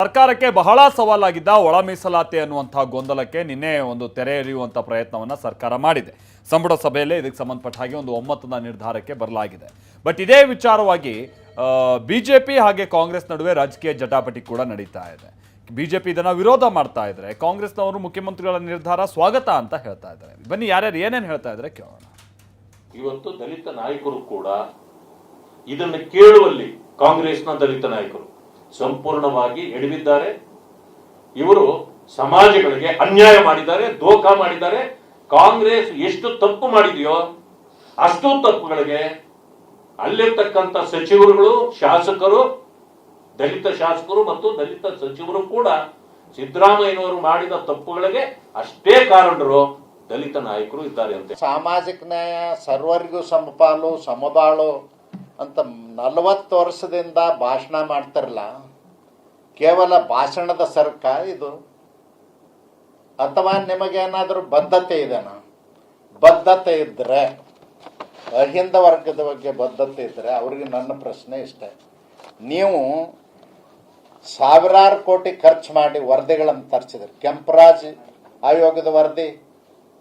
ಸರ್ಕಾರಕ್ಕೆ ಬಹಳ ಸವಾಲಾಗಿದ್ದ ಒಳ ಮೀಸಲಾತಿ ಅನ್ನುವಂತಹ ಗೊಂದಲಕ್ಕೆ ನಿನ್ನೆ ಒಂದು ತೆರೆ ಎಳೆಯುವಂತ ಪ್ರಯತ್ನವನ್ನ ಸರ್ಕಾರ ಮಾಡಿದೆ. ಸಂಪುಟ ಸಭೆಯಲ್ಲಿ ಇದಕ್ಕೆ ಸಂಬಂಧಪಟ್ಟ ಹಾಗೆ ಒಂದು ಒಮ್ಮತದ ನಿರ್ಧಾರಕ್ಕೆ ಬರಲಾಗಿದೆ. ಬಟ್ ಇದೇ ವಿಚಾರವಾಗಿ ಬಿಜೆಪಿ ಹಾಗೆ ಕಾಂಗ್ರೆಸ್ ನಡುವೆ ರಾಜಕೀಯ ಜಟಾಪಟಿ ಕೂಡ ನಡೀತಾ ಇದೆ. ಬಿಜೆಪಿ ಇದನ್ನ ವಿರೋಧ ಮಾಡ್ತಾ ಇದ್ದಾರೆ, ಕಾಂಗ್ರೆಸ್ನವರು ಮುಖ್ಯಮಂತ್ರಿಗಳ ನಿರ್ಧಾರ ಸ್ವಾಗತ ಅಂತ ಹೇಳ್ತಾ ಇದ್ದಾರೆ. ಬನ್ನಿ ಯಾರ್ಯಾರು ಏನೇನು ಹೇಳ್ತಾ ಇದ್ದಾರೆ ಕೇಳೋಣ. ಇವತ್ತು ದಲಿತ ನಾಯಕರು ಕೂಡ ಇದನ್ನು ಕೇಳುವಲ್ಲಿ ಕಾಂಗ್ರೆಸ್ನ ದಲಿತ ನಾಯಕರು ಸಂಪೂರ್ಣವಾಗಿ ಎಡವಿದ್ದಾರೆ. ಇವರು ಸಮಾಜಗಳಿಗೆ ಅನ್ಯಾಯ ಮಾಡಿದ್ದಾರೆ, ದೋಖಾ ಮಾಡಿದ್ದಾರೆ. ಕಾಂಗ್ರೆಸ್ ಎಷ್ಟು ತಪ್ಪು ಮಾಡಿದೆಯೋ ಅಷ್ಟು ತಪ್ಪುಗಳಿಗೆ ಅಲ್ಲಿರ್ತಕ್ಕಂಥ ಸಚಿವರುಗಳು, ಶಾಸಕರು, ದಲಿತ ಶಾಸಕರು ಮತ್ತು ದಲಿತ ಸಚಿವರು ಕೂಡ ಸಿದ್ದರಾಮಯ್ಯನವರು ಮಾಡಿದ ತಪ್ಪುಗಳಿಗೆ ಅಷ್ಟೇ ಕಾರಣರು ದಲಿತ ನಾಯಕರು ಇದ್ದಾರೆ ಅಂತ. ಸಾಮಾಜಿಕ ನ್ಯಾಯ, ಸರ್ವರಿಗೂ ಸಮಪಾಲು ಸಮಬಾಳು ಅಂತ 40 ವರ್ಷದಿಂದ ಭಾಷಣ ಮಾಡ್ತಾರಲ್ಲ, ಕೇವಲ ಭಾಷಣದ ಸರ್ಕ ಇದು? ಅಥವಾ ನಿಮಗೇನಾದರೂ ಬದ್ಧತೆ ಇದೆನಾ? ಬದ್ಧತೆ ಇದ್ದರೆ, ಅಹಿಂದ ವರ್ಗದ ಬಗ್ಗೆ ಬದ್ಧತೆ ಇದ್ದರೆ ಅವ್ರಿಗೆ ನನ್ನ ಪ್ರಶ್ನೆ ಇಷ್ಟೇ. ನೀವು ಸಾವಿರಾರು ಕೋಟಿ ಖರ್ಚು ಮಾಡಿ ವರದಿಗಳನ್ನು ತರಿಸಿದ್ರಿ. ಕೆಂಪರಾಜ್ ಆಯೋಗದ ವರದಿ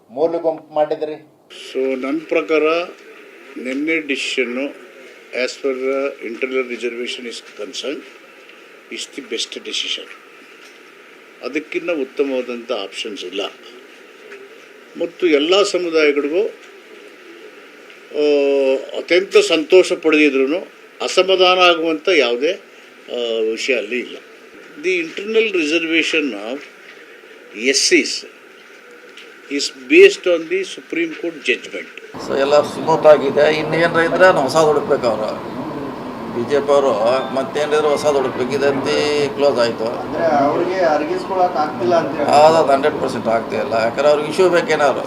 ಮೂಲ ಗುಂಪು ಮಾಡಿದ್ರಿ. ಸೊ ನನ್ನ ಪ್ರಕಾರ ನಿನ್ನೆ decision as per internal reservation is concern is the best decision. ಅದಕ್ಕಿಂತ ಉತ್ತಮವಾದಂಥ ಆಪ್ಷನ್ಸ್ ಇಲ್ಲ. ಮತ್ತು ಎಲ್ಲ ಸಮುದಾಯಗಳಿಗೂ ಅತ್ಯಂತ ಸಂತೋಷ ಪಡೆದಿದ್ರೂ ಅಸಮಾಧಾನ ಆಗುವಂಥ ಯಾವುದೇ ವಿಷಯ ಅಲ್ಲಿ ಇಲ್ಲ. The internal reservation of SCs is based on the supreme court judgement. So ಎಲ್ಲ ಸ್ಮೂತ್ ಆಗಿದೆ. ಇನ್ನೇನಾರ ಇದ್ರೆ ನಾವು ಹೊಸದು ಹುಡುಕ್ಬೇಕು. ಅವರು BJP ಅವರು ಮತ್ತೇನಿದ್ರು ಹೊಸದು ಹುಡುಕ್ಬೇಕಿದೆ ಅಂತ ಕ್ಲೋಸ್ ಆಯಿತು. ಅವ್ರಿಗೆ ಅರ್ಗಿಸ್ಕೊಳಕ್ಕೆ ಆಗ್ತಿಲ್ಲ ಅಂತ ಅದು 100% ಆಗ್ತಿಲ್ಲ. ಯಾಕಂದ್ರೆ ಅವ್ರಿಗೆ ಇಶ್ಯೂ ಬೇಕೇನಾದ್ರು.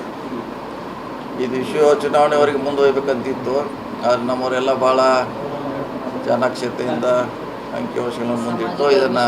ಇದು ಇಶ್ಯೂ ಚುನಾವಣೆವರೆಗೆ ಮುಂದುವಯ್ಬೇಕಂತಿತ್ತು. ಆದರೆ ನಮ್ಮವರೆಲ್ಲ ಭಾಳ ಚಾಣಾಕ್ಷತೆಯಿಂದ ಅಂಕಿಅಂಶಗಳನ್ನು ಮುಂದಿಟ್ಟು ಇದನ್ನು